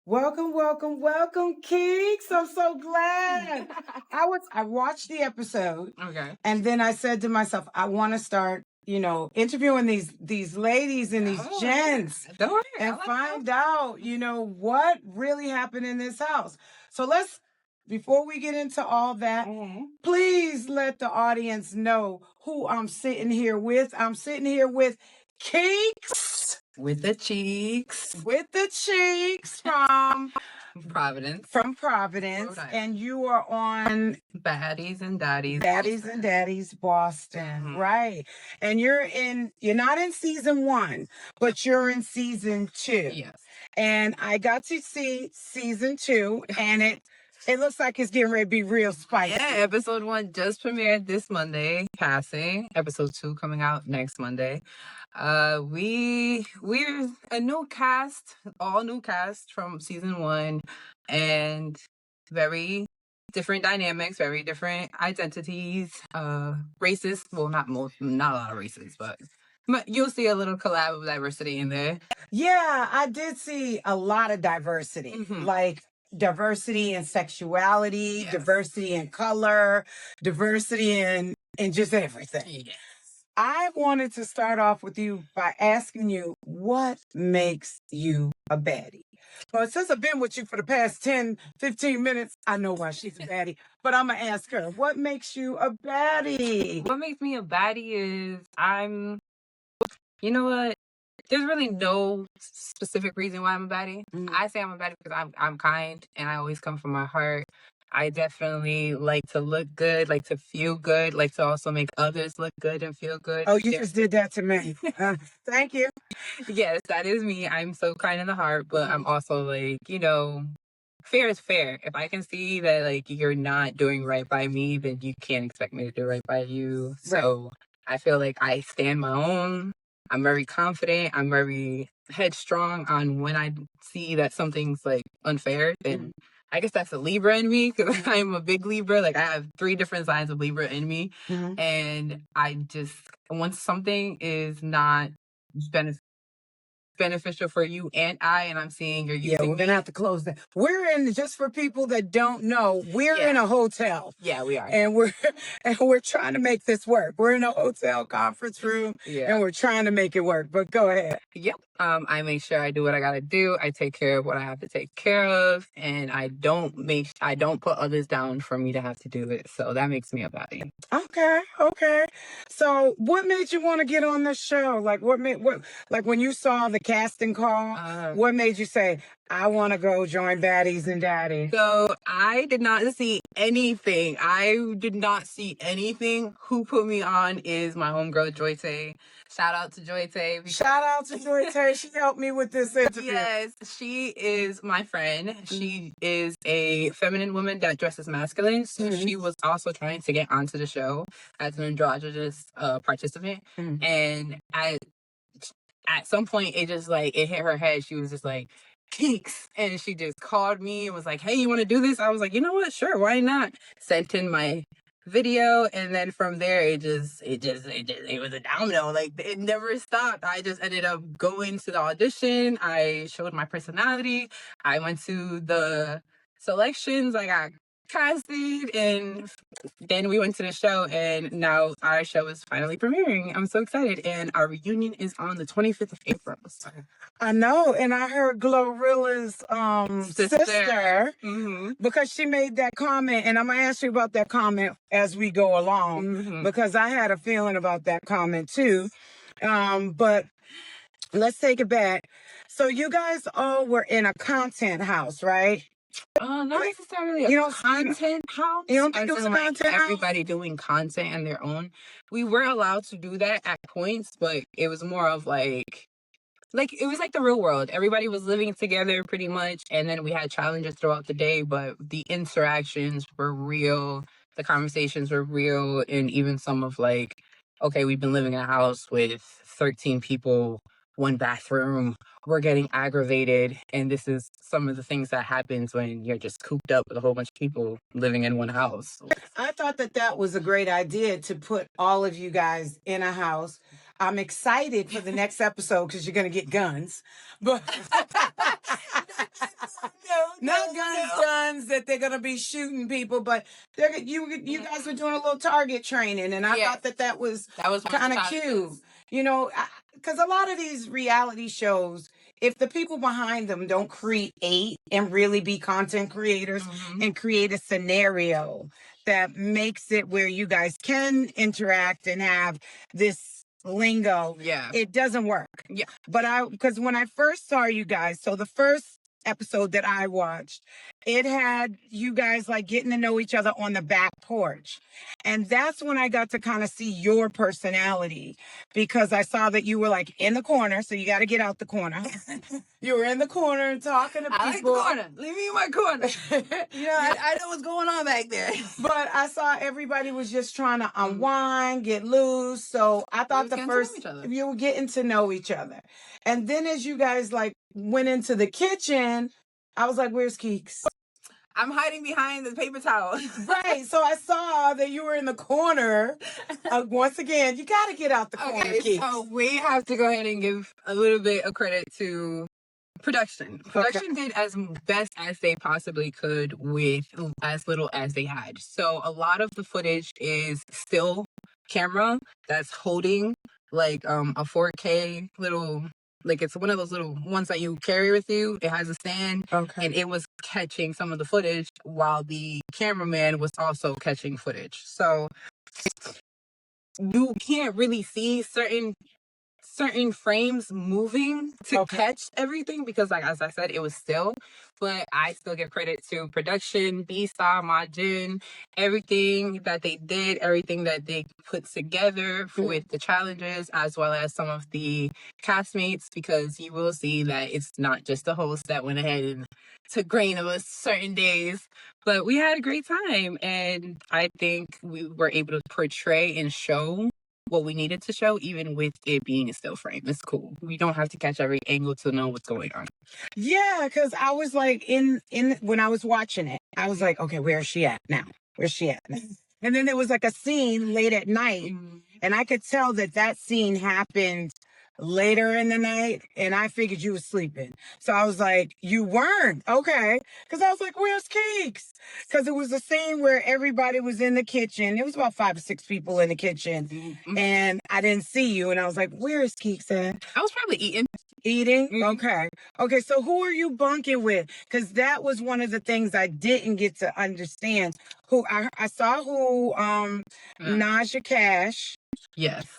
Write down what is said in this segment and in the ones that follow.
Welcome, welcome, welcome, Keeks. I'm so glad. I watched the episode. Okay. And then I said to myself, I want to start, interviewing these ladies and these gents and find out, what really happened in this house. So before we get into all that, please let the audience know who I'm sitting here with. I'm sitting here with Keeks. With the cheeks. With the cheeks from Providence. From Providence. And you are on Baddies and Daddies. Baddies and Daddies Boston. Right. And you're not in season 1, but you're in season 2. Yes. And I got to see season 2 and it looks like it's getting ready to be real spicy. Yeah, episode 1 just premiered this Monday, passing. Episode 2 coming out next Monday. We're a new cast, all new cast from season 1, and very different dynamics, very different identities, races. Well, not a lot of races, but you'll see a little collab of diversity in there. Yeah, I did see a lot of diversity, like diversity in sexuality, diversity in color, diversity in just everything. Yes. I wanted to start off with you by asking you, what makes you a baddie? Well, since I've been with you for the past 10, 15 minutes, I know why she's a baddie, but I'm going to ask her, what makes you a baddie? What makes me a baddie is you know what? There's really no specific reason why I'm a baddie. I say I'm a baddie because I'm kind and I always come from my heart. I definitely like to look good, like to feel good, like to also make others look good and feel good. Oh, you just did that to me. Thank you. Yes, that is me. I'm so kind in the heart, but I'm also like, fair is fair. If I can see that like you're not doing right by me, then you can't expect me to do right by you. Right. So I feel like I stand my own. I'm very confident. I'm very headstrong on when I see that something's like unfair, then I guess that's a Libra in me because I'm a big Libra. Like I have 3 different signs of Libra in me. And I just, once something is not beneficial for you and I'm seeing you're using we're going to have to close that. We're in, just for people that don't know, we're in a hotel. Yeah, we are. And we're trying to make this work. We're in a hotel conference room and we're trying to make it work. But go ahead. Yep. I make sure I do what I got to do. I take care of what I have to take care of. And I don't put others down for me to have to do it. So that makes me a baddie. Okay. So what made you want to get on this show? Like like when you saw the casting call, what made you say, I want to go join Baddies and Daddies? So I did not see anything. Who put me on is my homegirl, Joy Tay. Shout out to Joy Tay. Shout out to Joy Tay. She helped me with this interview. Yes, she is my friend. She is a feminine woman that dresses masculine. So she was also trying to get onto the show as an androgynous participant. And at some point, it hit her head. She was just like, Keeks. And she just called me and was like, hey, you want to do this? I was like, you know what? Sure, why not? Sent in my video, and then from there it was a domino. Like it never stopped. I just ended up going to the audition. I showed my personality. I went to the selections. I got casted, and then we went to the show, and now our show is finally premiering. I'm so excited, and our reunion is on the 25th of April. So. I know, and I heard Glorilla's sister because she made that comment, and I'm gonna ask you about that comment as we go along because I had a feeling about that comment too. But let's take it back. So you guys all were in a content house, right? Not necessarily a content house. You don't think it was a content house? Everybody doing content on their own. We were allowed to do that at points, but it was more of like it was like the real world. Everybody was living together pretty much, and then we had challenges throughout the day, but the interactions were real. The conversations were real, and even some of like, okay, we've been living in a house with 13 people, 1 bathroom, we're getting aggravated, and this is some of the things that happens when you're just cooped up with a whole bunch of people living in one house. I thought that was a great idea to put all of you guys in a house. I'm excited for the next episode because you're going to get guns. But Not guns that they're gonna be shooting people, but you guys were doing a little target training, and I thought that was kind of cute. You know, because a lot of these reality shows, if the people behind them don't create and really be content creators and create a scenario that makes it where you guys can interact and have this lingo, it doesn't work. But because when I first saw you guys, so the first episode that I watched, it had you guys like getting to know each other on the back porch. And that's when I got to kind of see your personality, because I saw that you were like in the corner. So you got to get out the corner. You were in the corner and talking to people. I like the corner. Leave me in my corner. I know what's going on back there. But I saw everybody was just trying to unwind, get loose. So I thought the first you were getting to know each other. And then as you guys like went into the kitchen, I was like, where's Keeks? I'm hiding behind the paper towel. Right. So I saw that you were in the corner. Once again, you got to get out the corner, Keeks. So we have to go ahead and give a little bit of credit to production. Production did as best as they possibly could with as little as they had. So a lot of the footage is still camera that's holding like a 4K little, like it's one of those little ones that you carry with you. It has a stand, and it was catching some of the footage while the cameraman was also catching footage. So you can't really see certain frames moving to catch everything, because like as I said, it was still. But I still give credit to production, B-Star, Majin, everything that they did, everything that they put together with the challenges, as well as some of the castmates, because you will see that it's not just the host that went ahead and took grain of us certain days. But we had a great time, and I think we were able to portray and show what we needed to show, even with it being a still frame. It's cool. We don't have to catch every angle to know what's going on. Yeah, because I was like in when I was watching it, I was like, okay, where is she at now? Where's she at now? And then there was like a scene late at night, and I could tell that scene happened later in the night, and I figured you were sleeping. So I was like, you weren't? Okay. Because I was like, where's Keeks? Because it was a scene where everybody was in the kitchen. There was about 5 or 6 people in the kitchen, and I didn't see you, and I was like, where is Keeks at? I was probably eating. Okay, so who are you bunking with? Because that was one of the things I didn't get to understand. Who I saw who Naja Cash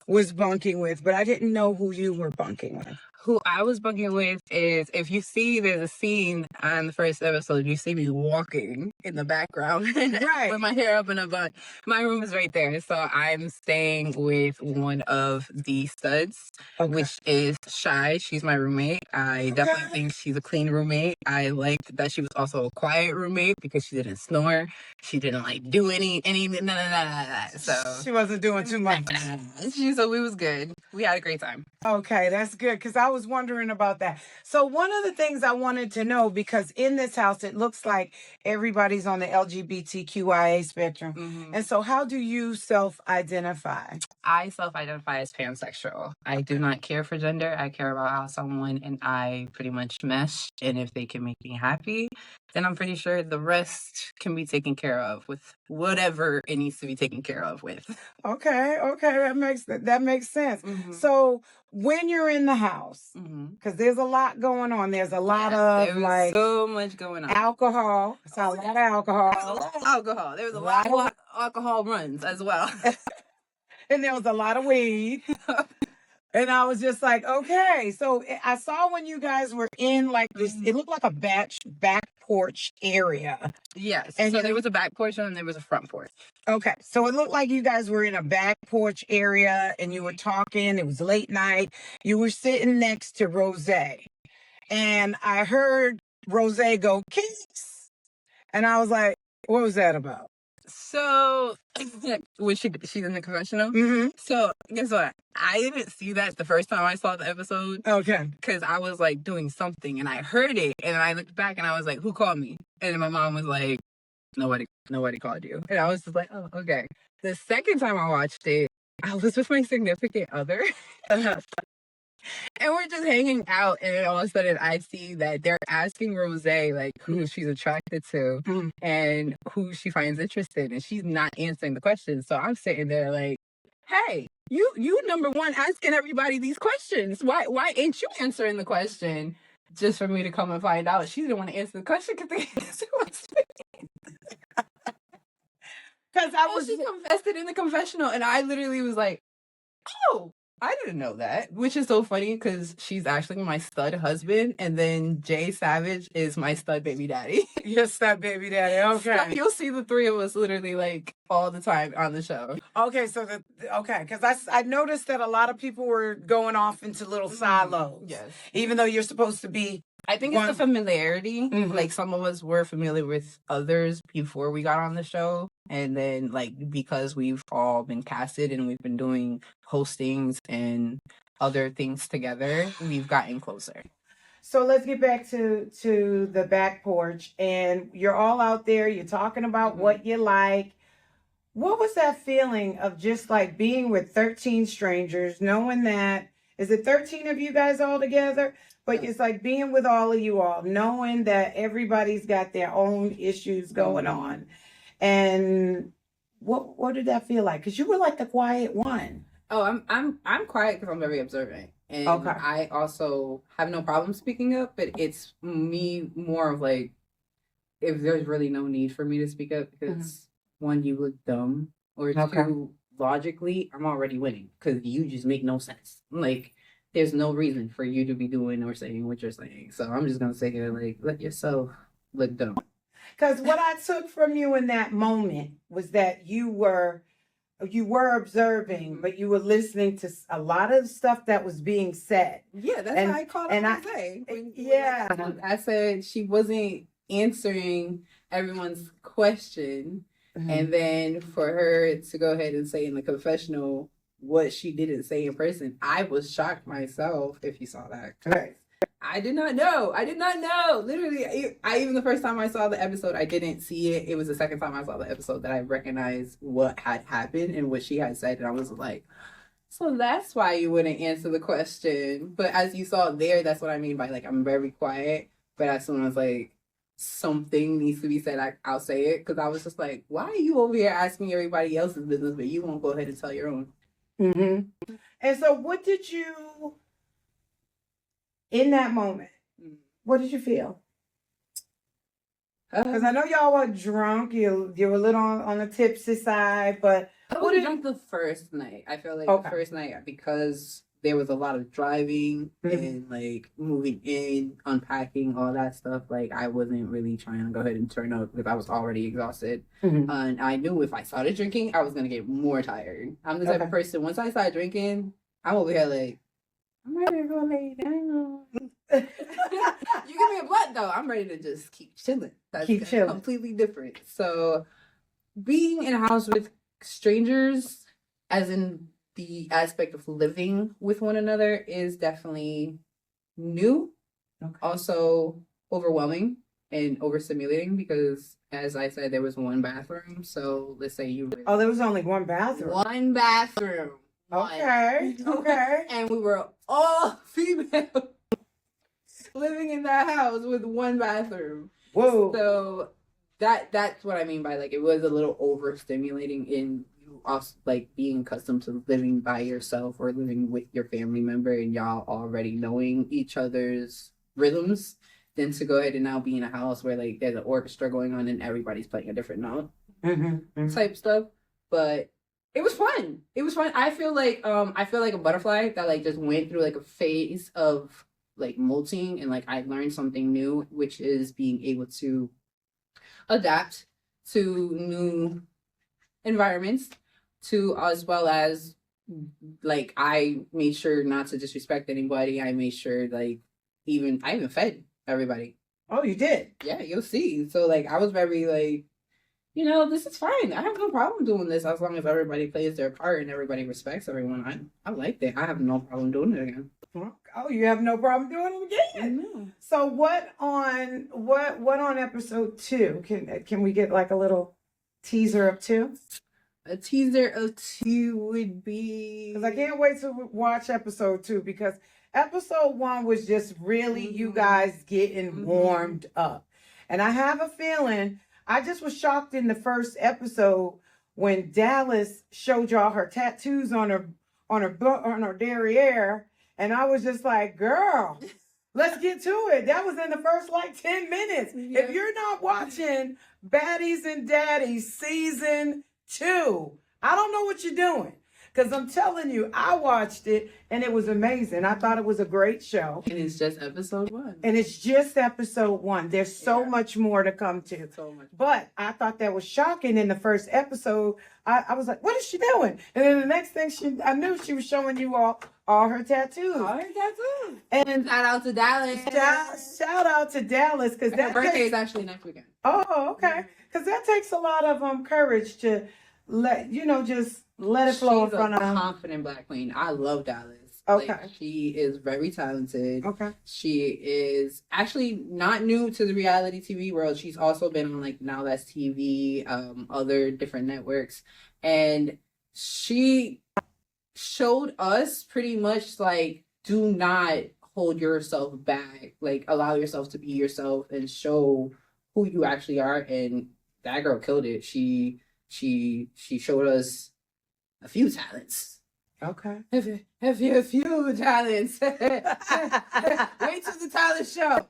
was bunking with, but I didn't know who you were bunking with. Who I was bunking with is, if you see there's a scene on the first episode, you see me walking in the background with my hair up in a bun. My room is right there. So I'm staying with one of the studs, which is Shy. She's my roommate. I definitely think she's a clean roommate. I liked that she was also a quiet roommate because she didn't snore. She didn't like do any so she wasn't doing too much. So we was good. We had a great time. Okay, that's good, because I was wondering about that. So one of the things I wanted to know, because in this house, it looks like everybody's on the LGBTQIA spectrum. And so how do you self-identify? I self-identify as pansexual. I do not care for gender. I care about how someone and I pretty much mesh. And if they can make me happy, then I'm pretty sure the rest can be taken care of with whatever it needs to be taken care of with. Okay, that makes sense. So when you're in the house, because there's a lot going on, there's a lot of like so much going on. Alcohol. It's a lot of alcohol. There's a lot of alcohol. There was a lot of alcohol runs as well. And there was a lot of weed. And I was just like, okay. So I saw when you guys were in like this, it looked like a back porch area. Yes. And so there was a back porch and there was a front porch. Okay. So it looked like you guys were in a back porch area and you were talking. It was late night. You were sitting next to Rose. And I heard Rose go, Keeks. And I was like, what was that about? So, when she's in the confessional. So, guess what? I didn't see that the first time I saw the episode. Okay. Because I was like doing something and I heard it and I looked back and I was like, who called me? And then my mom was like, nobody called you. And I was just like, oh, okay. The second time I watched it, I was with my significant other. And we're just hanging out, and then all of a sudden I see that they're asking Rose like who she's attracted to and who she finds interested, and she's not answering the questions. So I'm sitting there like, hey, you number one asking everybody these questions. Why ain't you answering the question? Just for me to come and find out she didn't want to answer the question because she confessed it in the confessional, and I literally was like, oh, I didn't know that, which is so funny because she's actually my stud husband, and then Jay Savage is my stud baby daddy. Your stud baby daddy, okay. So you'll see the three of us literally like all the time on the show. Okay, so because I noticed that a lot of people were going off into little silos. Yes. Even though you're supposed to be. I think it's the familiarity. Like some of us were familiar with others before we got on the show. And then like because we've all been casted and we've been doing hostings and other things together, we've gotten closer. So let's get back to the back porch, and you're all out there, you're talking about what you like. What was that feeling of just like being with 13 strangers, knowing that, is it 13 of you guys all together? But it's like being with all of you all, knowing that everybody's got their own issues going on. And what did that feel like? Because you were like the quiet one. Oh, I'm quiet because I'm very observant. And I also have no problem speaking up, but it's me more of like, if there's really no need for me to speak up, because one, you look dumb, or two, logically, I'm already winning because you just make no sense. Like, there's no reason for you to be doing or saying what you're saying. So I'm just going to say here, like, let yourself look dumb. Because what I took from you in that moment was that you were observing, but you were listening to a lot of stuff that was being said. Yeah, that's how I called her. I said she wasn't answering everyone's question. And then for her to go ahead and say in the confessional what she didn't say in person, I was shocked myself, if you saw that. Right. I did not know. Literally, even the first time I saw the episode, I didn't see it. It was the second time I saw the episode that I recognized what had happened and what she had said. And I was like, so that's why you wouldn't answer the question. But as you saw there, that's what I mean by like, I'm very quiet. But as soon as like something needs to be said, I'll say it. Because I was just like, why are you over here asking everybody else's business, but you won't go ahead and tell your own? And so what did you... in that moment, what did you feel? Because I know y'all were drunk. You were a little on the tipsy side, but... I was drunk the first night. I feel like the first night, because there was a lot of driving and like moving in, unpacking, all that stuff. Like I wasn't really trying to go ahead and turn up because I was already exhausted. And I knew if I started drinking, I was going to get more tired. I'm the type of person, once I start drinking, I'm over here like, I'm ready to go lay down. You give me a blunt though, I'm ready to just keep chilling. That's completely different. So being in a house with strangers, as in the aspect of living with one another, is definitely new. Also overwhelming and overstimulating because, as I said, there was one bathroom. So let's say you... Oh, there was only one bathroom. One bathroom. Okay. And we were all female living in that house with one bathroom. Whoa. So that's what I mean by like, it was a little overstimulating in you also like being accustomed to living by yourself or living with your family member and y'all already knowing each other's rhythms, than to go ahead and now be in a house where like there's an orchestra going on and everybody's playing a different note type stuff. But it was fun. I feel like a butterfly that like just went through like a phase of like molting, and like I learned something new, which is being able to adapt to new environments, to as well as like I made sure not to disrespect anybody. I made sure like I even fed everybody. Oh, you did? Yeah, you'll see. So like I was very like, you know, this is fine. I have no problem doing this as long as everybody plays their part and everybody respects everyone. I like that. I have no problem doing it again. Oh, you have no problem doing it again? So what on episode 2? Can we get like a little teaser of 2? A teaser of 2 would be... Because I can't wait to watch episode 2, because Episode 1 was just really you guys getting warmed up. And I have a feeling, I just was shocked in the first episode when Dallas showed y'all her tattoos on her derriere, and I was just like, girl, let's get to it. That was in the first like 10 minutes. Yeah. If you're not watching Baddies and Daddies season 2, I don't know what you're doing. Because I'm telling you, I watched it and it was amazing. I thought it was a great show. And it's just episode 1. And it's just episode 1. There's so much more to come to. So much. But I thought that was shocking in the first episode. I was like, what is she doing? And then the next thing I knew she was showing you all her tattoos. All her tattoos. And shout out to Dallas. Shout out to Dallas. Because her birthday is actually next weekend. Oh, okay. Because that takes a lot of courage to just let it flow in front of her. Confident Black queen. I love Dallas. Okay. Like, she is very talented. Okay. She is actually not new to the reality TV world. She's also been on like Now That's TV, other different networks. And she showed us pretty much like, do not hold yourself back. Like, allow yourself to be yourself and show who you actually are. And that girl killed it. She showed us a few talents. Okay. A few talents. Wait till the talent show.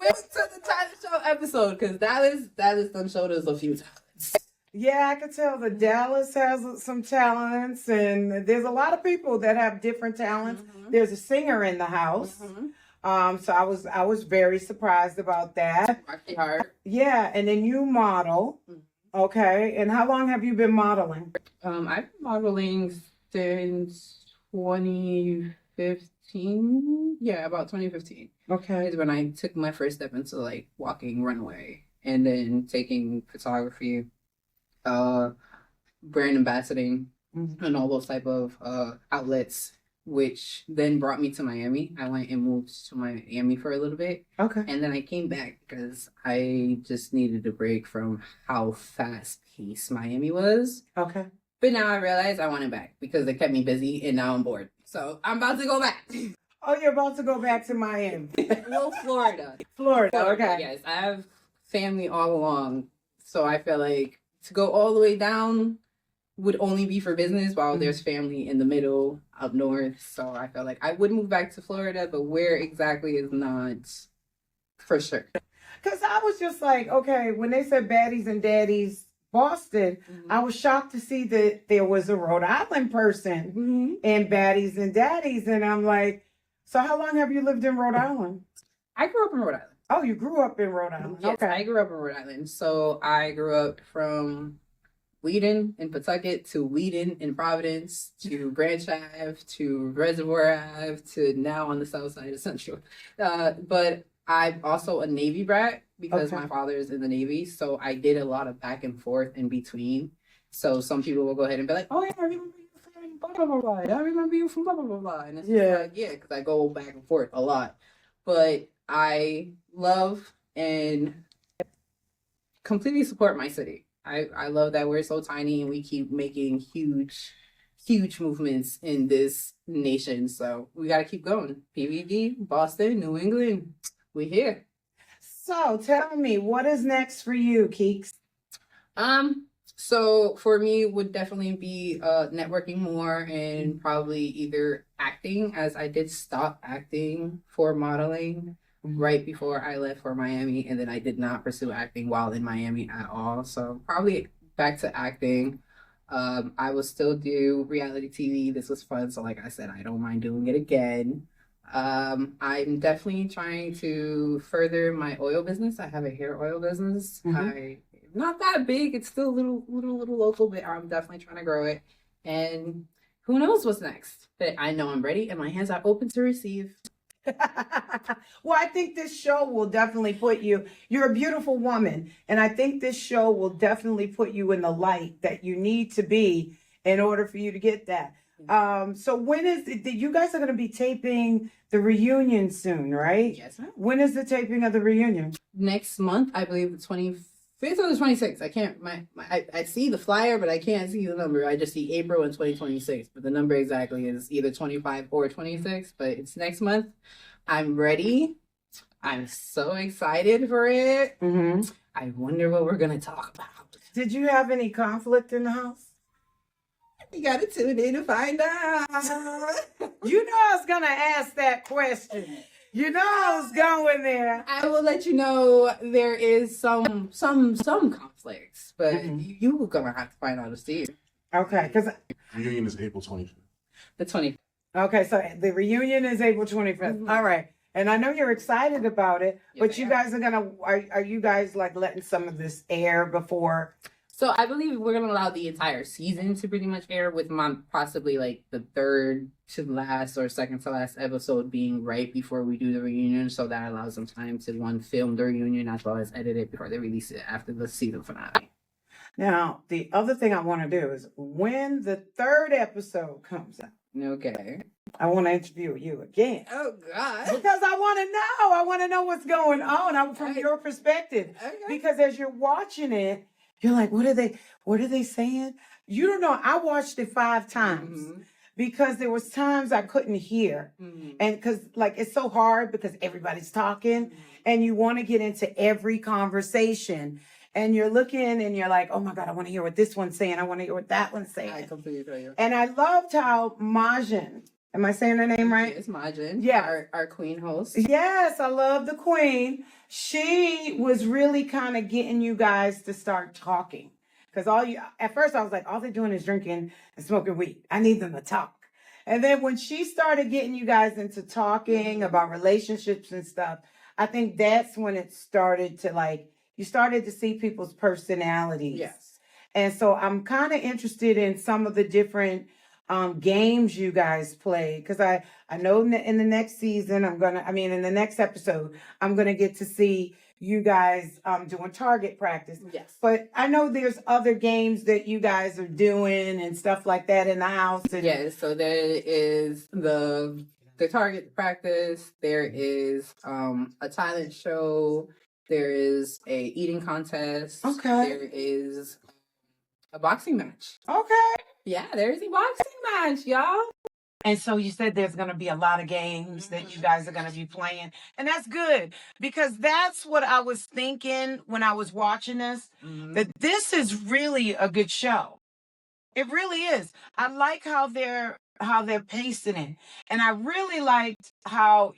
Wait till the talent show episode, because Dallas done showed us a few talents. Yeah, I can tell that Dallas has some talents, and there's a lot of people that have different talents. There's a singer in the house. So I was very surprised about that. Working hard. Yeah, and then you model. Okay, and how long have you been modeling? I've been modeling since 2015. Yeah, about 2015. Okay. Is when I took my first step into like walking runway and then taking photography, brand ambassadoring, and all those type of outlets, which then brought me to Miami. I went and moved to Miami for a little bit. Okay. And then I came back because I just needed a break from how fast-paced Miami was. Okay. But now I realize I want it back because they kept me busy and now I'm bored. So I'm about to go back. Oh, you're about to go back to Miami. Well, Florida. Florida, okay. Yes, I have family all along. So I feel like to go all the way down would only be for business, while there's family in the middle up north. So I felt like I would move back to Florida, but where exactly is not for sure. Because I was just like, okay, when they said Baddies and Daddies Boston, I was shocked to see that there was a Rhode Island person in Baddies and Daddies. And I'm like, so how long have you lived in Rhode Island? I grew up in Rhode Island. Oh, you grew up in Rhode Island. Yes, okay. I grew up in Rhode Island. So I grew up from Wheaton in Pawtucket to Wheaton in Providence to Branch Ave to Reservoir Ave to now on the south side of Central. But I'm also a Navy brat because my father is in the Navy. So I did a lot of back and forth in between. So some people will go ahead and be like, oh yeah, I remember you from blah, blah, blah, blah. I remember you from blah, blah, blah, blah. And it's like, yeah, because I go back and forth a lot. But I love and completely support my city. I love that we're so tiny and we keep making huge movements in this nation. So we got to keep going. PVD, Boston, New England, we here. So tell me, what is next for you, Keeks? So for me would definitely be networking more and probably either acting, as I did stop acting for modeling right before I left for Miami, and then I did not pursue acting while in Miami at all. So probably back to acting. I will still do reality TV. This was fun. So like I said, I don't mind doing it again. I'm definitely trying to further my oil business. I have a hair oil business. Not that big. It's still a little local, but I'm definitely trying to grow it. And who knows what's next? But I know I'm ready and my hands are open to receive. Well, I think this show will definitely put you're a beautiful woman, and I think this show will definitely put you in the light that you need to be in order for you to get that. So when is it, you guys are going to be taping the reunion soon, right? Yes, ma'am. When is the taping of the reunion? Next month, I believe the It's on the 26th. I can't. I see the flyer, but I can't see the number. I just see April in 2026. But the number exactly is either 25 or 26. But it's next month. I'm ready. I'm so excited for it. Mm-hmm. I wonder what we're gonna talk about. Did you have any conflict in the house? You gotta tune in to find out. You know I was gonna ask that question. You know I was going there. I will let you know there is some conflicts, but you're gonna have to find out to see. Okay, because reunion is April 25th. The 20th. Okay, so the reunion is April 25th. Mm-hmm. All right. And I know you're excited about it, but you guys are you guys like letting some of this air before? So I believe we're gonna allow the entire season to pretty much air, with possibly like the third to last or second to last episode being right before we do the reunion, so that allows them time to film the reunion as well as edit it before they release it after the season finale. Now, the other thing I want to do is when the third episode comes out. Okay. I want to interview you again. Oh God! Because I want to know. I want to know what's going on from your perspective. Okay. Because as you're watching it, you're like, what are they saying? You don't know. I watched it 5 times because there was times I couldn't hear. And because like, it's so hard because everybody's talking and you want to get into every conversation and you're looking and you're like, oh my God, I want to hear what this one's saying. I want to hear what that one's saying. I completely agree. And I loved how Majin, am I saying her name right? It's Majin. Yeah. Our queen host. Yes, I love the queen. She was really kind of getting you guys to start talking. Because at first I was like, all they're doing is drinking and smoking weed. I need them to talk. And then when she started getting you guys into talking about relationships and stuff, I think that's when it started to you started to see people's personalities. Yes. And so I'm kind of interested in some of the different games you guys play, because I know in the next season in the next episode I'm gonna get to see you guys doing target practice. Yes. But I know there's other games that you guys are doing and stuff like that in the house. Yes. So there is the target practice. There is a talent show. There is a eating contest. Okay. There is a boxing match. Okay. Yeah, there's a boxing match, y'all. And so you said there's going to be a lot of games that you guys are going to be playing. And that's good, because that's what I was thinking when I was watching this, that this is really a good show. It really is. I like how they're pacing it. And I really liked how,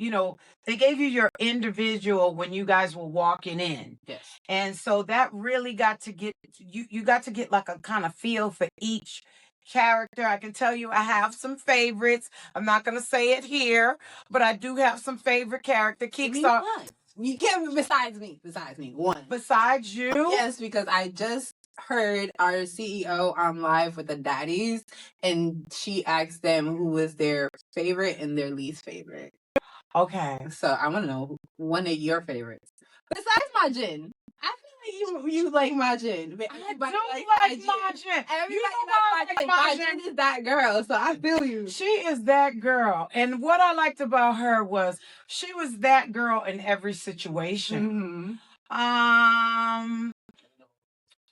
they gave you your individual when you guys were walking in. Yes. And so that really got to get, you got to get like a kind of feel for each character. I can tell you I have some favorites. I'm not going to say it here, but I do have some favorite character. Keeks are... You can't, besides me, one. Besides you? Yes, because I just heard our CEO on live with the daddies, and she asked them who was their favorite and their least favorite. Okay. So I want to know one of your favorites. Besides Majin. I feel like you like Majin. I don't like Majin. Everybody like Majin is that girl, so I feel you. She is that girl. And what I liked about her was she was that girl in every situation. Mm-hmm.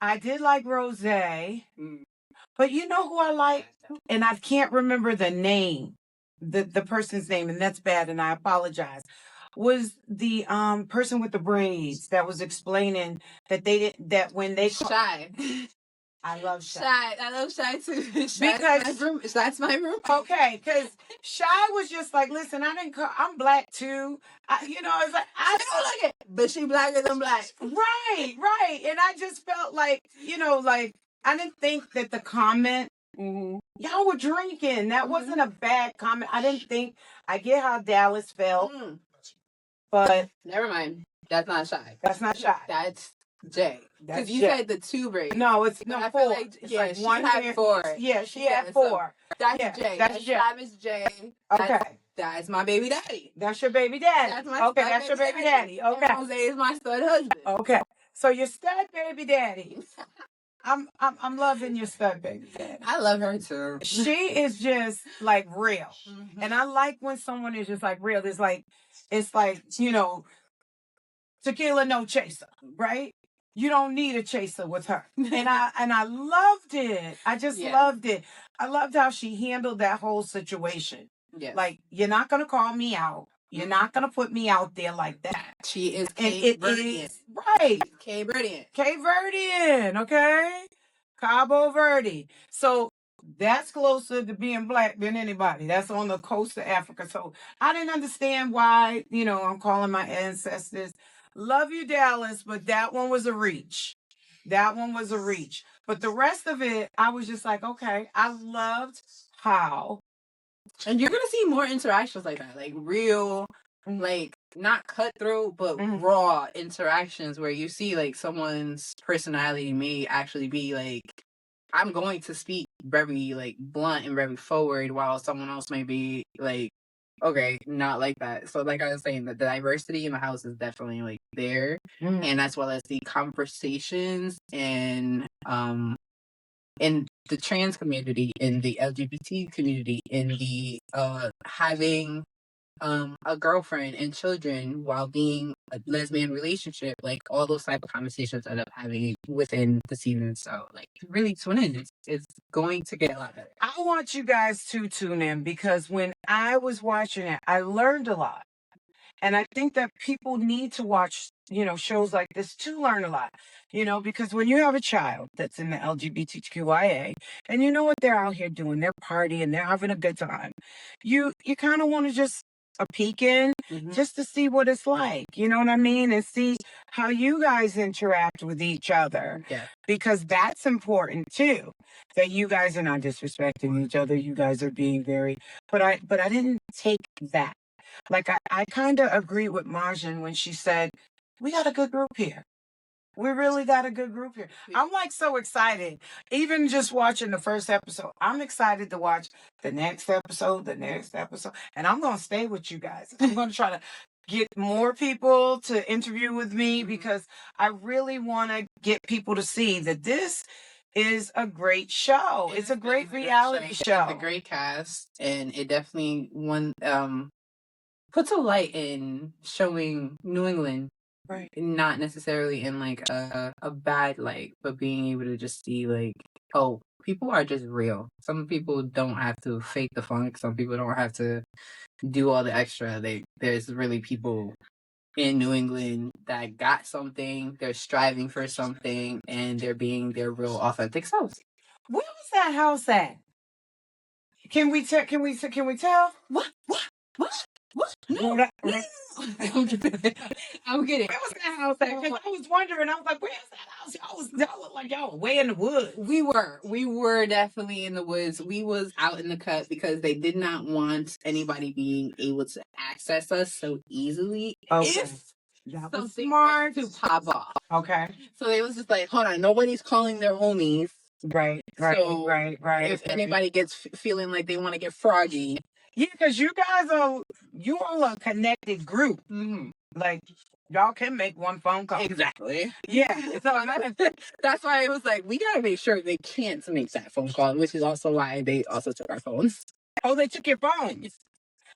I did like Rose, but you know who I like? And I can't remember the name, the person's name, and that's bad, and I apologize. Was the person with the braids that was explaining that when they Shy. I love Shy. I love Shy too. Because that's my room. Okay, because Shy was just like, listen, I'm black too. It's like I don't look it, but she blacker than black. Right. And I just felt like, I didn't think that the comment, y'all were drinking. That wasn't a bad comment. I get how Dallas felt, but never mind. That's not Shy. That's not Shy. That's Jay. Because you said the 2 braids. No, it's no 4. She had 4. Yeah, she had 4. So that's Jay. That's Jay. Miss Jay. Okay. That's my baby daddy. That's your baby daddy. That's your baby daddy. Okay. And Jose is my stud husband. Okay. So your stud baby daddy. I'm loving your stud baby daddy. I love her too. She is just like real. Mm-hmm. And I like when someone is just like real. It's like, tequila no chaser, right? you don't need a chaser with her. And I loved it. I just loved it. I loved how she handled that whole situation. Yes. Like, you're not gonna call me out. You're not gonna put me out there like that. She is Cape Verdean. Right. Cape Verdean. Cape Verdean, okay? Cabo Verde. So that's closer to being black than anybody. That's on the coast of Africa. So I didn't understand why, I'm calling my ancestors. Love you, Dallas, but that one was a reach. That one was a reach. But the rest of it, I was just like, okay, I loved how. And you're going to see more interactions like that, like real, like not cutthroat, but raw interactions where you see like someone's personality may actually be like, I'm going to speak very like blunt and very forward, while someone else may be like, okay, not like that. So like I was saying, the diversity in the house is definitely like there, and as well as the conversations and in the trans community, in the LGBT community, in the having a girlfriend and children while being a lesbian relationship, like all those type of conversations end up having within the season. So like really tune in. It's going to get a lot better. I want you guys to tune in, because when I was watching it, I learned a lot. And I think that people need to watch, shows like this to learn a lot, because when you have a child that's in the LGBTQIA and you know what they're out here doing, they're partying, they're having a good time. You kind of want to just a peek in just to see what it's like, you know what I mean? And see how you guys interact with each other. Yeah. Because that's important too. That you guys are not disrespecting each other. You guys are being but I didn't take that. Like, I kind of agree with Marjan when she said, we got a good group here. We really got a good group here. I'm like so excited. Even just watching the first episode, I'm excited to watch the next episode. And I'm going to stay with you guys. I'm going to try to get more people to interview with me, because I really want to get people to see that this is a great show. It's a great reality show. It's a great cast, and it definitely puts a light in showing New England, right? Not necessarily in like a bad light, but being able to just see like, oh, people are just real. Some people don't have to fake the funk. Some people don't have to do all the extra. There's really people in New England that got something. They're striving for something, and they're being their real authentic selves. Where was that house at? Can we tell? What? No. I'm kidding. Where was that house at? Because I was wondering. I was like, where's that house? Y'all look like y'all were way in the woods. We were definitely in the woods. We was out in the cut because they did not want anybody being able to access us so easily. Okay. If that was smart to pop off. Okay. So they was just like, hold on, nobody's calling their homies. Right. So, right. If anybody gets feeling like they want to get froggy. Yeah, because you all are a connected group. Mm-hmm. Like, y'all can make one phone call. Exactly. Yeah. So that's why it was like, we got to make sure they can't make that phone call, which is also why they also took our phones. Oh, they took your phones?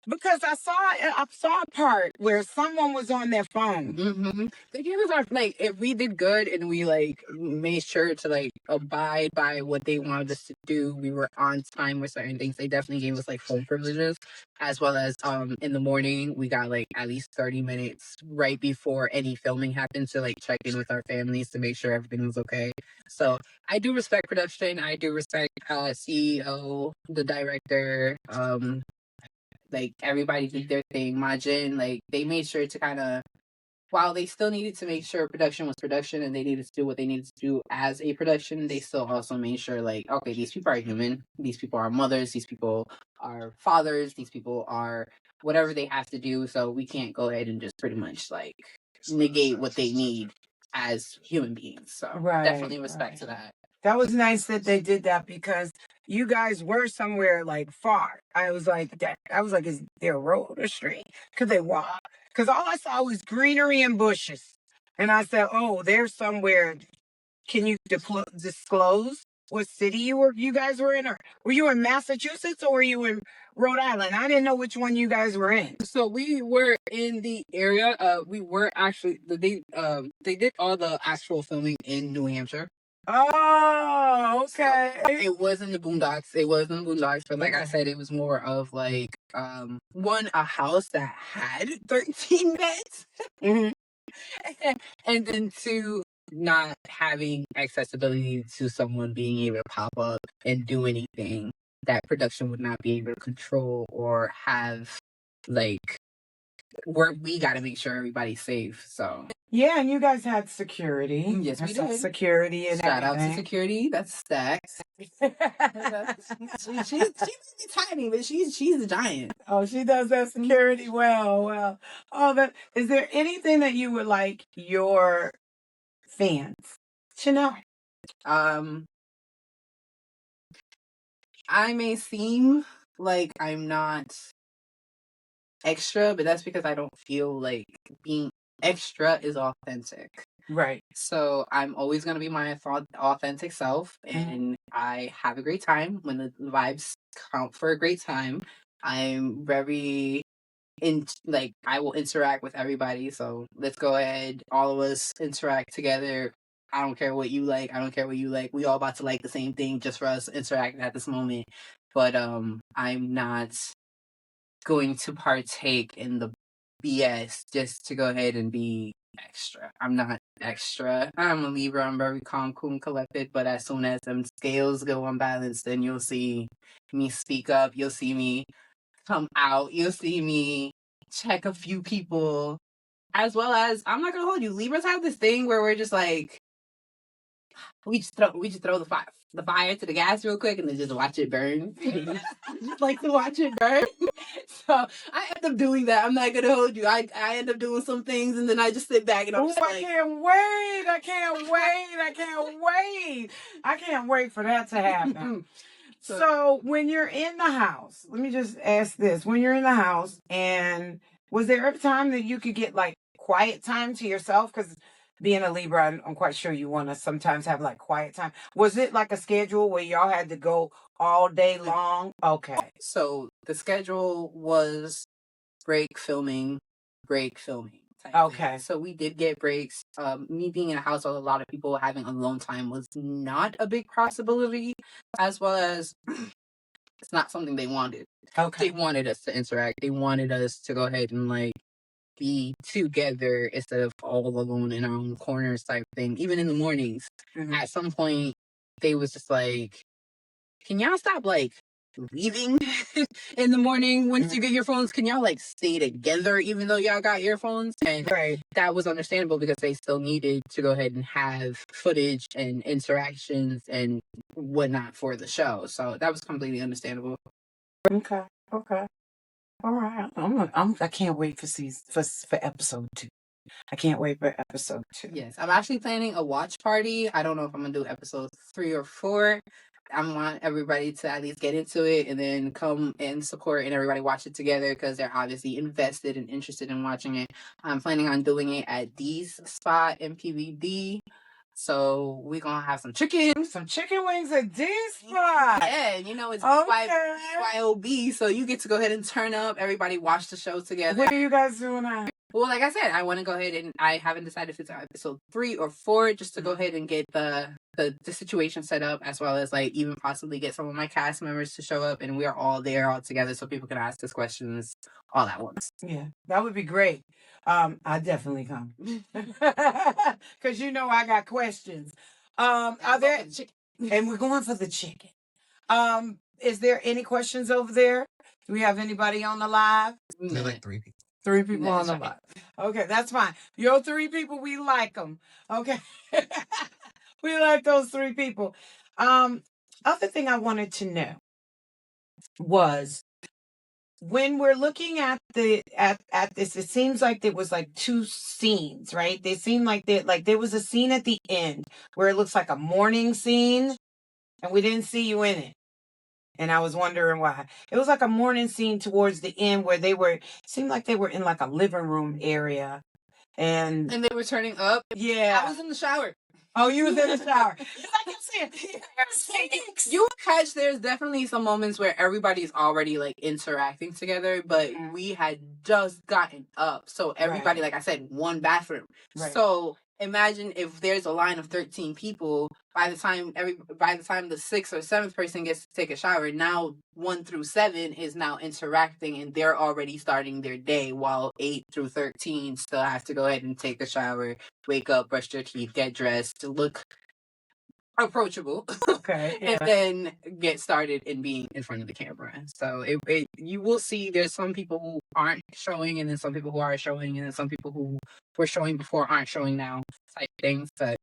Because I saw a part where someone was on their phone. Mm-hmm. They gave us our, like, if we did good and we like made sure to like abide by what they wanted us to do, we were on time with certain things. They definitely gave us like phone privileges, as well as in the morning we got like at least 30 minutes right before any filming happened to like check in with our families to make sure everything was okay. So I do respect production. I do respect CEO, the director, like everybody did their thing. Majin, like they made sure to kind of, while they still needed to make sure production was production and they needed to do what they needed to do as a production, they still also made sure like, okay, these people are human. These people are mothers. These people are fathers. These people are whatever they have to do. So we can't go ahead and just pretty much like negate what they need as human beings. So definitely respect to that. That was nice that they did that, because you guys were somewhere like far. I was like, is there a road or street? Could they walk? Because all I saw was greenery and bushes. And I said, oh, there's somewhere. Can you disclose? what city you guys were in, or were you in Massachusetts or were you in Rhode Island? I didn't know which one you guys were in. So we were in the area. We were actually they did all the actual filming in New Hampshire. Oh, okay. So it was in the boondocks. But like I said, it was more of like a house that had 13 beds. Mm-hmm. And then two, not having accessibility to someone being able to pop up and do anything that production would not be able to control or have, like, we got to make sure everybody's safe. So yeah, and you guys had security. Yes, we did. Security and shout everything. out to security. That's Stacks. She's tiny, but she's a giant. Oh, she does that security well. Well, is there anything that you would like your fans to know? I may seem like I'm not extra, but that's because I don't feel like being extra is authentic. Right. So I'm always going to be my authentic self, and I have a great time when the vibes count for a great time. I'm very I will interact with everybody. So let's go ahead. All of us interact together. I don't care what you like. I don't care what you like. We all about to like the same thing just for us interacting at this moment. But I'm not going to partake in the BS just to go ahead and be extra. I'm not extra. I'm a Libra. I'm very calm, cool, and collected. But as soon as them scales go unbalanced, then you'll see me speak up. You'll see me come out. You'll see me check a few people. As well as, I'm not gonna hold you. Libras have this thing where we're just like, we just throw the fire to the gas real quick and then just watch it burn. Just like to watch it burn. So I end up doing that. I'm not gonna hold you. I end up doing some things and then I just sit back and I'm just like, I can't wait. I can't wait for that to happen. So when you're in the house, let me just ask this. When you're in the house, and was there ever time that you could get like quiet time to yourself? Because being a Libra, I'm quite sure you want to sometimes have like quiet time. Was it like a schedule where y'all had to go all day long? Okay. So the schedule was break filming. Okay. So we did get breaks. Me being in a house with a lot of people having alone time was not a big possibility, as well as it's not something they wanted. Okay. They wanted us to interact. They wanted us to go ahead and like be together instead of all alone in our own corners type thing. Even in the mornings, at some point, they was just like, can y'all stop like leaving in the morning once you get your phones? Can y'all like stay together even though y'all got earphones? And that was understandable because they still needed to go ahead and have footage and interactions and whatnot for the show. So that was completely understandable. Okay. All right. I can't wait for episode 2. I can't wait for episode 2. Yes, I'm actually planning a watch party. I don't know if I'm gonna do episode 3 or 4. I want everybody to at least get into it and then come and support and everybody watch it together because they're obviously invested and interested in watching it. I'm planning on doing it at D's spot in PVD. So we're gonna have some chicken wings at D's spot. Yeah, you know it's BYOB, so you get to go ahead and turn up. Everybody watch the show together. What are you guys doing now? Well, like I said, I want to go ahead and I haven't decided if it's episode 3 or 4, just to go ahead and get the situation set up, as well as like even possibly get some of my cast members to show up, and we are all there all together, so people can ask us questions all at once. Yeah, that would be great. I definitely come because you know I got questions. Are there? And we're going for the chicken. Is there any questions over there? Do we have anybody on the live? They're like 3 people. 3 people on the live. Okay, that's fine. Your 3 people, we like them. Okay. We like those 3 people. Other thing I wanted to know was when we're looking at this, it seems like there was like 2 scenes, right? They seem like there was a scene at the end where it looks like a morning scene, and we didn't see you in it. And I was wondering why. It was like a morning scene towards the end where seemed like they were in like a living room area. And they were turning up. Yeah. I was in the shower. Oh, you was in the shower. Because I kept saying, Keeks. You catch there's definitely some moments where everybody's already like interacting together, but we had just gotten up. So everybody, like I said, one bathroom. Right. So imagine if there's a line of 13 people, by the time the 6th or 7th person gets to take a shower, now 1 through 7 is now interacting and they're already starting their day, while 8 through 13 still have to go ahead and take a shower, wake up, brush their teeth, get dressed, look approachable, okay, yeah. And then get started in being in front of the camera. So you will see there's some people who aren't showing, and then some people who are showing, and then some people who were showing before aren't showing now, type things. But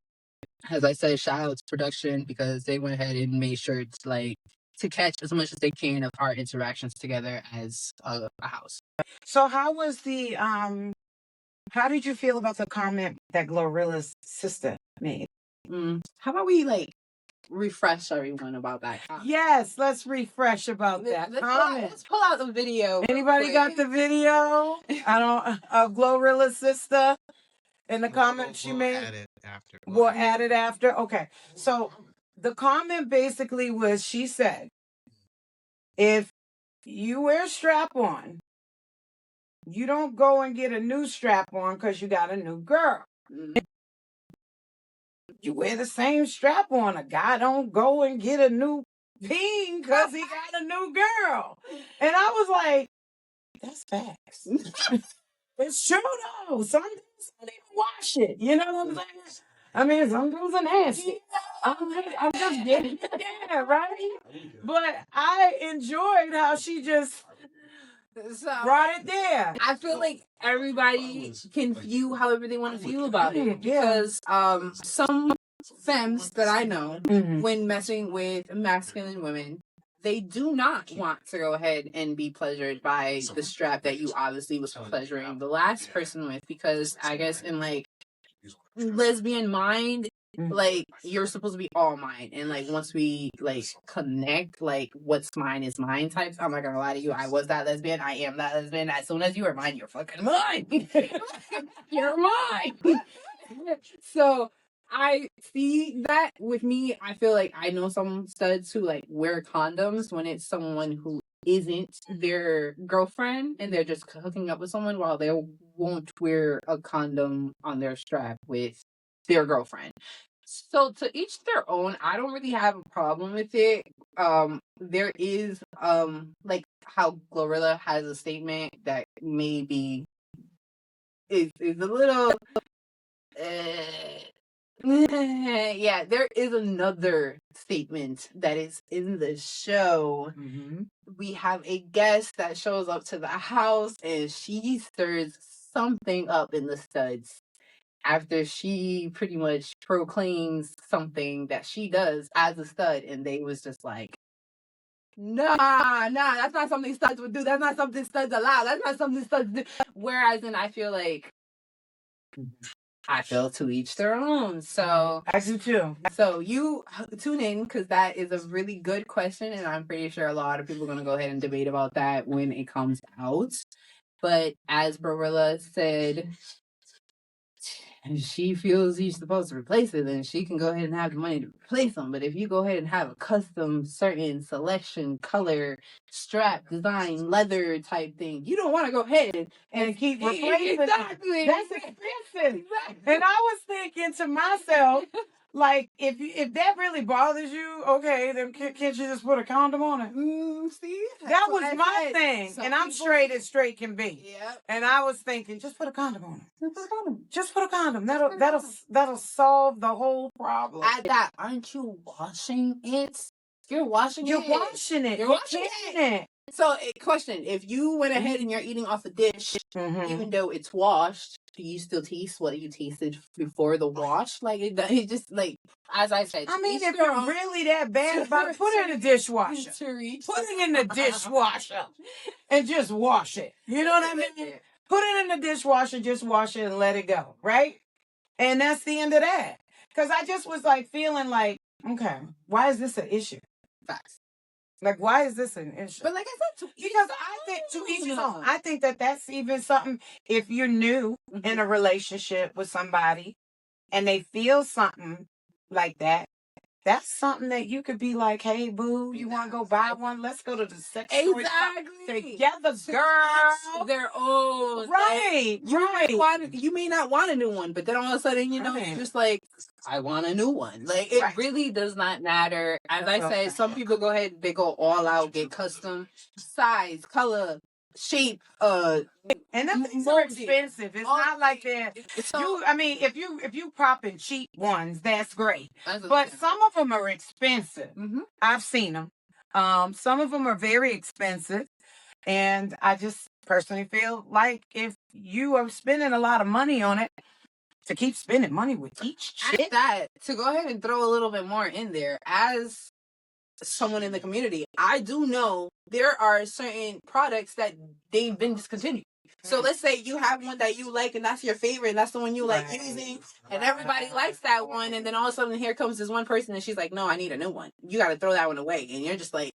as I said, shout out to production because they went ahead and made sure to catch as much as they can of our interactions together as a house. So how was the how did you feel about the comment that Glorilla's sister made? How about we refresh everyone about that comment? Yes, let's refresh about that comment. Let's pull out the video. Anybody got the video? Of Glorilla's sister in the comment she made? Add it after. We'll add it after. Okay. So the comment basically was, she said, if you wear strap on, you don't go and get a new strap on because you got a new girl. You wear the same strap on. A guy don't go and get a new peen because he got a new girl. And I was like, that's facts. It's true though. Some dudes don't even wash it. You know what I'm saying? I mean, some dudes are nasty. I'm just getting there, right? But I enjoyed how she just brought it there. I feel like everybody can view however they want to feel about it. Because some femmes that I know, when messing with masculine women, they do not want to go ahead and be pleasured by the strap that you obviously was pleasuring the last person with, because I guess in lesbian mind, you're supposed to be all mine, and once we connect, what's mine is mine types. I'm not gonna lie to you, I was that lesbian, I am that lesbian. As soon as you are mine, you're fucking mine. You're mine. So I see that with me. I feel like I know some studs who wear condoms when it's someone who isn't their girlfriend and they're just hooking up with someone, while they won't wear a condom on their strap with their girlfriend. So to each their own. I don't really have a problem with it. There is how Glorilla has a statement that maybe is a little yeah, there is another statement that is in the show. We have a guest that shows up to the house and she stirs something up in the studs after she pretty much proclaims something that she does as a stud, and they was just like, nah, that's not something studs would do. That's not something studs allow. That's not something studs do. Whereas I feel to each their own. So I do too. So you tune in, because that is a really good question, and I'm pretty sure a lot of people are going to go ahead and debate about that when it comes out. But as Barilla said, if she feels he's supposed to replace it, then she can go ahead and have the money to replace them. But if you go ahead and have a custom, certain selection, color, strap, design, leather type thing, you don't want to go ahead and keep replacing. Exactly. That's expensive. Exactly. And I was thinking to myself, if that really bothers you, okay, then can't you just put a condom on it? See? That was my thing. And I'm straight as straight can be. Yeah. And I was thinking, just put a condom on it. Just put a condom. That'll solve the whole problem. Aren't you washing it? You're washing it. You're washing it. So, question: if you went ahead and you're eating off a dish, even though it's washed, do you still taste what you tasted before the wash? It just as I said. I mean, if you're really that bad about it, put it in the dishwasher. Put it in the dishwasher and just wash it. You know what I mean? Put it in the dishwasher, just wash it and let it go, right? And that's the end of that. Because I just was feeling okay, why is this an issue? Facts. Why is this an issue? But I said, because I think to each his own. I think that's even something, if you're new in a relationship with somebody and they feel something like that, that's something that you could be like, hey, boo, you want to go buy one? Let's go to the sex toy together, girl. They're old. Right, like, you may not want a new one, but then all of a sudden, you know, you're just like, I want a new one. Like, it really does not matter. As I said, some people go ahead, they go all out, get custom size, color, shape, and them things are expensive. It's not like that. I mean, if you popping cheap ones, that's great. But some of them are expensive. I've seen them. Some of them are very expensive, and I just personally feel like if you are spending a lot of money on it, to keep spending money with each shit. To go ahead and throw a little bit more in there, as someone in the community, I do know there are certain products that they've been discontinued. So let's say you have one that you like and that's your favorite and that's the one you like using and everybody likes that one, and then all of a sudden here comes this one person and she's like, no, I need a new one. You got to throw that one away. And you're just like,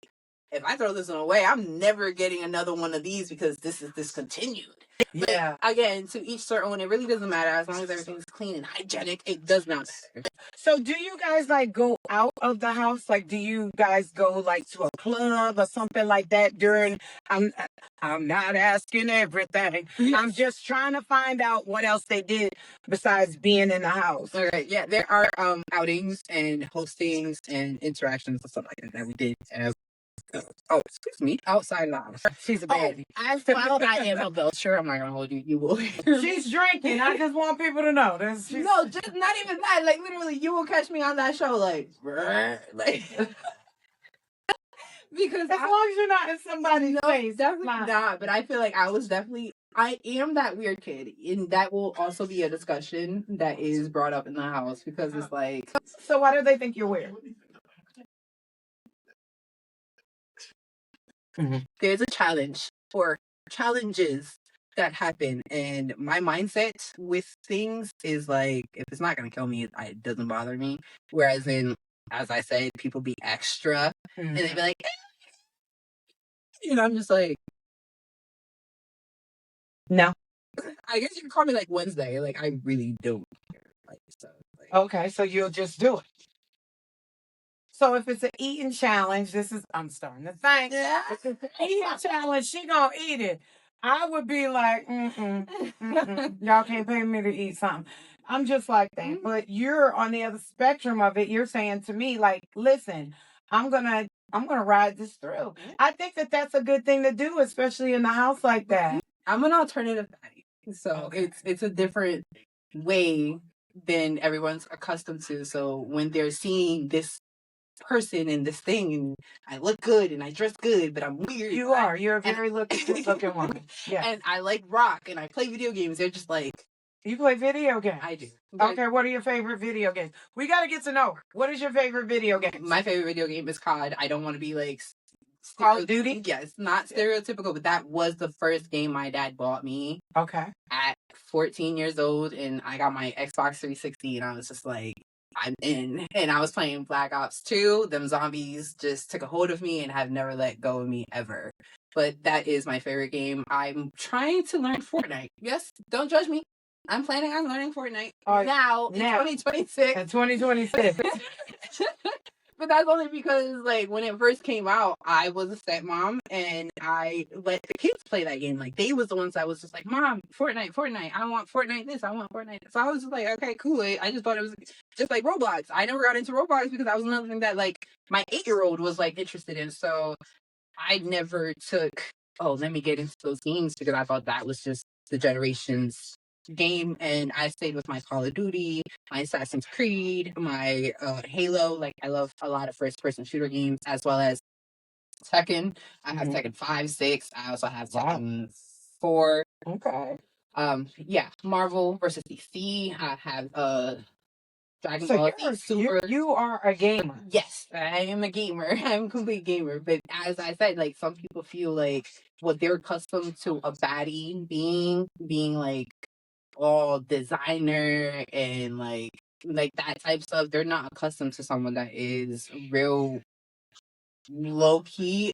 if I throw this one away, I'm never getting another one of these because this is discontinued. Yeah. But again, to each their own. It really doesn't matter as long as everything's clean and hygienic. It does not matter. So, do you guys like go out of the house? Like, do you guys go like to a club or something like that during? I'm not asking everything. I'm just trying to find out what else they did besides being in the house. All right. Yeah, there are outings and hostings and interactions and stuff like that we did as. Oh, excuse me. Outside lounge. She's a baddie. As well, I am a belcher. I'm not gonna hold you. You will. She's drinking. I just want people to know. No, just not even that. Like literally, you will catch me on that show. Like because as long as you're not in somebody's face, definitely not. But I feel like I am that weird kid, and that will also be a discussion that is brought up in the house because it's like. So why do they think you're weird? There's a challenge or challenges that happen, and my mindset with things is like, if it's not gonna kill me, it doesn't bother me. Whereas as I said, people be extra and they be like, I'm just like, no. I guess you can call me like Wednesday. Like I really don't care. Okay, so you'll just do it. So if it's an eating challenge, I'm starting to think. Yeah. If it's an eating challenge, she gonna eat it. I would be like, y'all can't pay me to eat something. I'm just like that. But you're on the other spectrum of it. You're saying to me, like, listen, I'm gonna ride this through. I think that's a good thing to do, especially in the house like that. I'm an alternative baddie, so it's a different way than everyone's accustomed to. So when they're seeing this person and this thing, and I look good and I dress good, but I'm weird. You're a very good looking woman. Yeah. And I like rock and I play video games. They're just like, you play video games? I do. Okay, what are your favorite video games? We got to get to know. What is your favorite video game? My favorite video game is COD. I don't want to be like Call of Duty? Yes, not stereotypical, but that was the first game my dad bought me. Okay. At 14 years old, and I got my Xbox 360, and I was just like, I'm in. And I was playing Black Ops 2. Them zombies just took a hold of me and have never let go of me ever. But that is my favorite game. I'm trying to learn Fortnite. Yes, don't judge me. I'm planning on learning Fortnite now in 2026. In 2026. But that's only because, like, when it first came out, I was a stepmom, and I let the kids play that game. Like, they was the ones that was just like, Mom, Fortnite, I want Fortnite this, I want Fortnite this. So I was just like, okay, cool. I just thought it was just like Roblox. I never got into Roblox because that was another thing that, like, my 8-year-old was, like, interested in. So I never took, let me get into those games because I thought that was just the generation's game, and I stayed with my Call of Duty, my Assassin's Creed, my Halo. Like, I love a lot of first-person shooter games, as well as Tekken. I have Tekken 5, 6. I also have Tekken 4. Okay. Yeah, Marvel versus DC. I have Dragon Ball Z Super. You are a gamer. Yes, I am a gamer. I'm a complete gamer. But as I said, like, some people feel like what they're accustomed to a baddie being like all designer and like that type stuff, they're not accustomed to someone that is real low key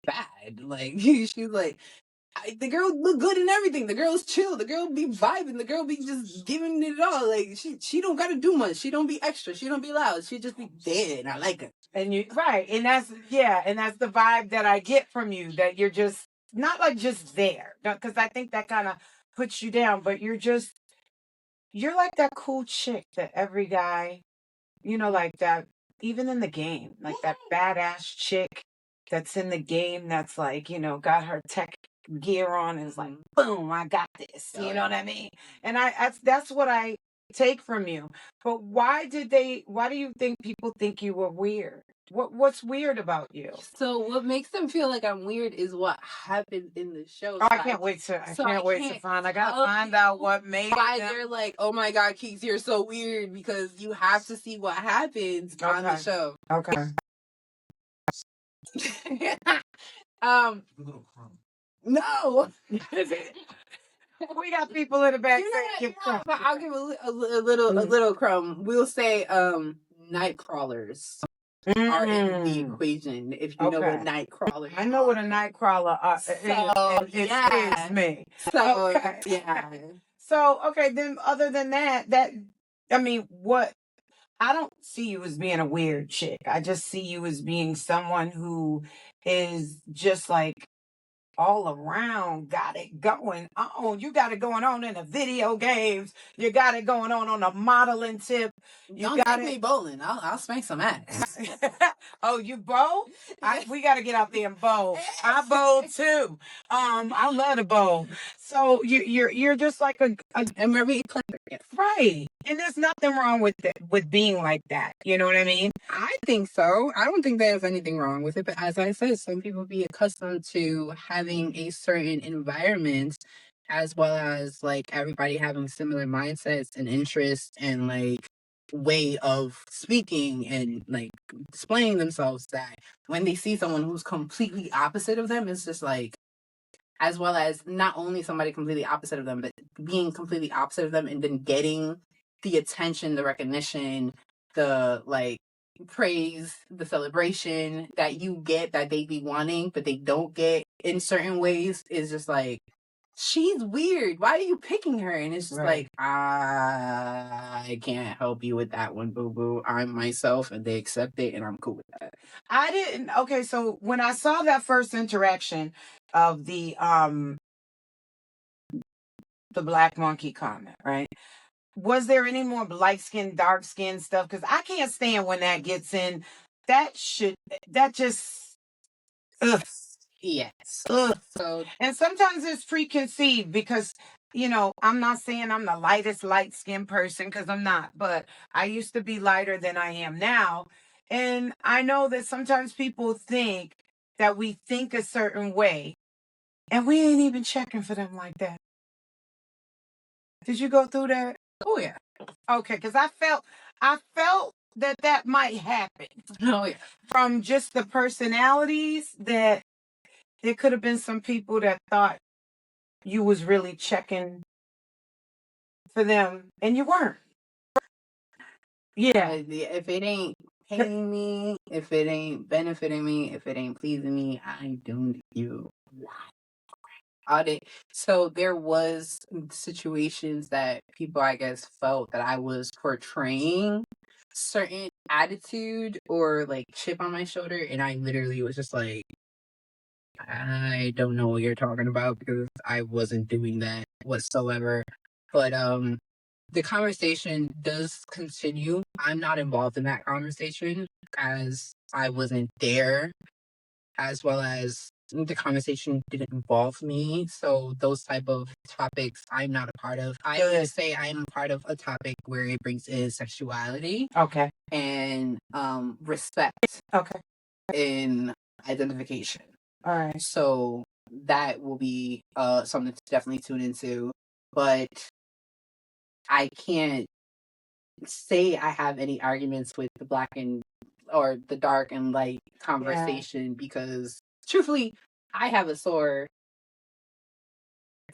bad. Like she's like, the girl look good in everything. The girl's chill. The girl be vibing. The girl be just giving it all. Like she don't gotta do much. She don't be extra. She don't be loud. She just be there, and I like her. And you right, and that's the vibe that I get from you. That you're just not like just there, because I think that kind of puts you down. But you're like that cool chick that every guy, like that, even in the game, like that badass chick that's in the game that's like, got her tech gear on and is like, boom, I got this. You know what I mean? And that's what I take from you. But why do you think people think you were weird? What's weird about you? So what makes them feel like I'm weird is what happened in the show. Oh, I can't wait to find. I gotta find out what made why they're like, oh my God, Keeks, you're so weird, because you have to see what happens on the show. Okay. No. We got people in the back. But I'll give a little crumb. We'll say night crawlers are in the equation. If you know what night crawlers I know what a night crawler is. Excuse me. So yeah. So okay, then other than that, I mean, what? I don't see you as being a weird chick. I just see you as being someone who is just like all around got it going on. You got it going on in the video games. You got it going on the modeling tip. You got me bowling. I'll spank some ass. Oh, you bowl? We got to get out there and bowl. I bowl too. I love to bowl. So you're just like a very clever. Right. And there's nothing wrong with being like that. You know what I mean? I think so. I don't think there's anything wrong with it. But as I said, some people be accustomed to having a certain environment, as well as like everybody having similar mindsets and interests and like way of speaking and like displaying themselves, that when they see someone who's completely opposite of them, it's just like, as well as not only somebody completely opposite of them, but being completely opposite of them and then getting the attention, the recognition, the like praise, the celebration that you get, that they be wanting, but they don't get in certain ways, is just like, she's weird. Why are you picking her? And it's just like, I can't help you with that one, boo boo. I'm myself, and they accept it, and I'm cool with that. I didn't. Okay, so when I saw that first interaction of the Black Monkey comment, right? Was there any more light skin, dark skin stuff? Because I can't stand when that gets in. That just. Ugh. Yes. Ugh. So, and sometimes it's preconceived because, I'm not saying I'm the lightest light skinned person, because I'm not, but I used to be lighter than I am now. And I know that sometimes people think that we think a certain way, and we ain't even checking for them like that. Did you go through that? Oh yeah. Okay, because I felt that might happen. Oh yeah. From just the personalities, that there could have been some people that thought you was really checking for them, and you weren't. Yeah. If it ain't paying me, if it ain't benefiting me, if it ain't pleasing me, I don't do audit. So there was situations that people, I guess, felt that I was portraying certain attitude or like chip on my shoulder, and I literally was just like, I don't know what you're talking about, because I wasn't doing that whatsoever. But the conversation does continue. I'm not involved in that conversation, as I wasn't there, as well as the conversation didn't involve me. So those type of topics I'm not a part of. I would say I'm a part of a topic where it brings in sexuality. Okay. And respect. Okay. In identification. All right. So that will be something to definitely tune into. But I can't say I have any arguments with the black or the dark and light conversation, because truthfully, I have a sore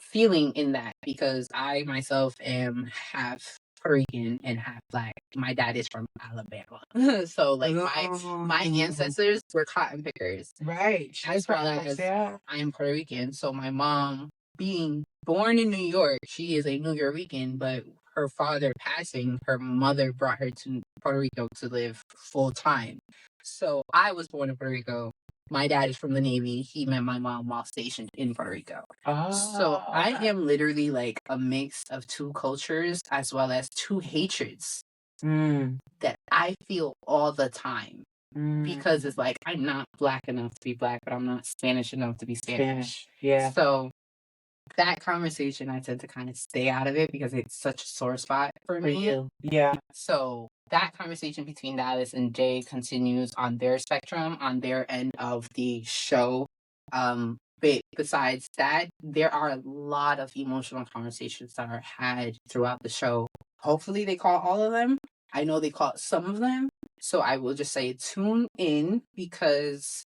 feeling in that, because I myself am half Puerto Rican and half black. My dad is from Alabama. So like my ancestors were cotton pickers. Right. As well as I am Puerto Rican. So my mom, being born in New York, she is a New Yorican, but her father passing, her mother brought her to Puerto Rico to live full time. So I was born in Puerto Rico. My dad is from the Navy. He met my mom while stationed in Puerto Rico. So I am literally like a mix of two cultures as well as two hatreds that I feel all the time. Because it's like, I'm not black enough to be black, but I'm not Spanish enough to be Spanish. Yeah. So that conversation, I tend to kind of stay out of it because it's such a sore spot for me. Yeah. So that conversation between Dallas and Jay continues on their spectrum, on their end of the show. But besides that, there are a lot of emotional conversations that are had throughout the show. Hopefully they call all of them. I know they caught some of them. So I will just say tune in, because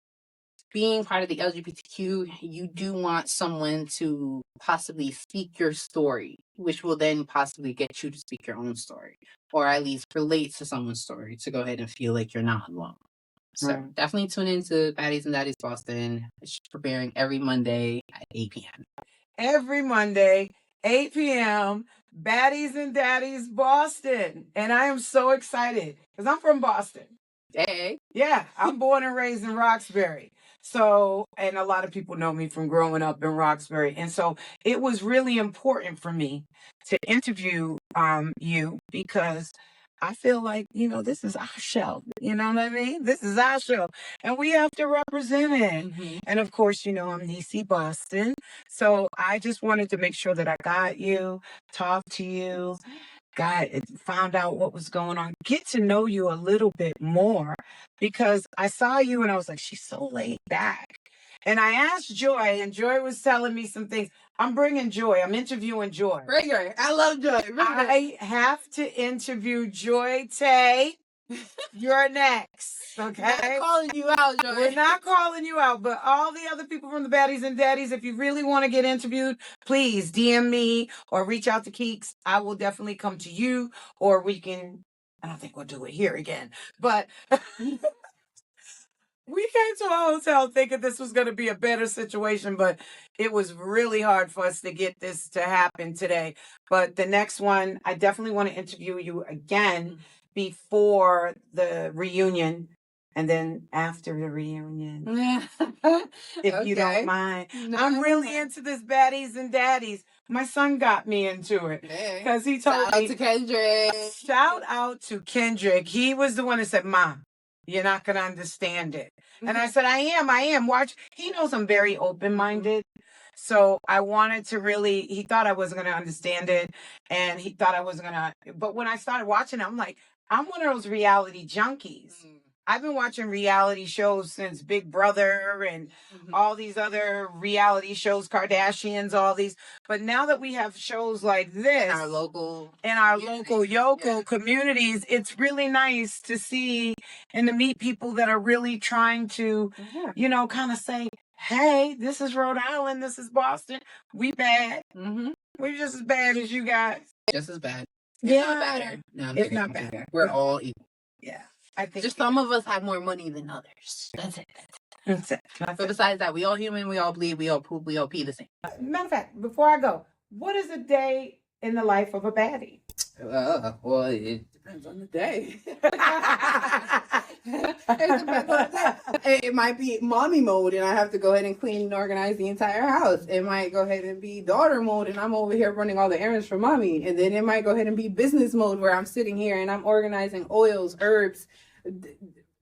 being part of the LGBTQ, you do want someone to possibly speak your story, which will then possibly get you to speak your own story, or at least relate to someone's story to go ahead and feel like you're not alone. So definitely tune into Baddies and Daddies Boston. It's preparing every Monday at 8 p.m. Every Monday, 8 p.m., Baddies and Daddies Boston. And I am so excited because I'm from Boston. Hey. Yeah, I'm born and raised in Roxbury. So, and a lot of people know me from growing up in Roxbury. And so it was really important for me to interview you, because I feel like, this is our show. You know what I mean? This is our show. And we have to represent it. And of course, I'm Neci Boston. So I just wanted to make sure that I got you, talked to you, found out what was going on, get to know you a little bit more, because I saw you and I was like, she's so laid back. And I asked Joy, and Joy was telling me some things. I'm bringing Joy. I'm interviewing Joy. Bring her. I love Joy. I have to interview Joy Tay. You're next, okay? Not calling you out, Joy. We're not calling you out, but all the other people from the Baddies and Daddies, if you really want to get interviewed, please DM me or reach out to Keeks. I will definitely come to you, or we can, I don't think we'll do it here again, but we came to a hotel thinking this was going to be a better situation, but it was really hard for us to get this to happen today. But the next one, I definitely want to interview you again before the reunion, and then after the reunion, if you don't mind. I'm really into this Baddies and Daddies. My son got me into it because he told me. Shout out to Kendrick. Shout out to Kendrick. He was the one that said, Mom, you're not going to understand it. And I said, I am. Watch. He knows I'm very open-minded. So I wanted to really, he thought I wasn't going to understand it. And he thought I wasn't going to, but when I started watching it, I'm like, I'm one of those reality junkies. I've been watching reality shows since Big Brother and all these other reality shows, Kardashians, all these. But now that we have shows like this in our local Yoko communities, it's really nice to see and to meet people that are really trying to, kind of say, hey, this is Rhode Island, this is Boston. We bad. We're just as bad as you guys. Just as bad. It's not better. No, it's not bad. We're all equal. Yeah. I think just some of us have more money than others. That's it. But besides that, we all human, we all bleed, we all poop, we all pee the same. Matter of fact, before I go, what is a day in the life of a baddie? Well, it depends on the day. It depends on the day. It might be mommy mode and I have to go ahead and clean and organize the entire house. It might go ahead and be daughter mode and I'm over here running all the errands for mommy. And then it might go ahead and be business mode where I'm sitting here and I'm organizing oils, herbs,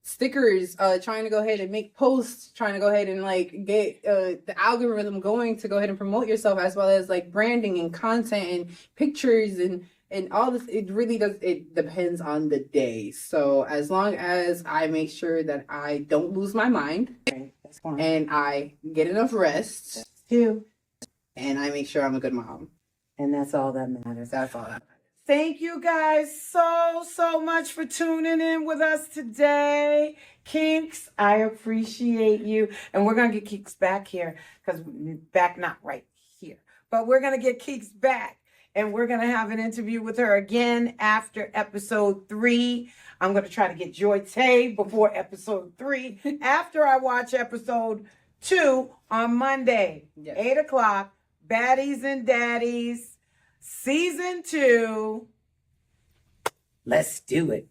stickers, trying to go ahead and make posts, trying to go ahead and get the algorithm going to go ahead and promote yourself, as well as branding and content and pictures and all this. It really does, it depends on the day. So as long as I make sure that I don't lose my mind, that's fine, and I get enough rest too, and I make sure I'm a good mom, and that's all that matters. That's all that matters. Thank you guys so much for tuning in with us today. Keeks, I appreciate you. And we're going to get Keeks back here, because back not right here, but we're going to get Keeks back. and we're going to have an interview with her again after episode 3. I'm going to try to get Joy Tay before episode 3 after I watch episode 2 on Monday, 8 o'clock, Baddies and Daddies, season 2. Let's do it.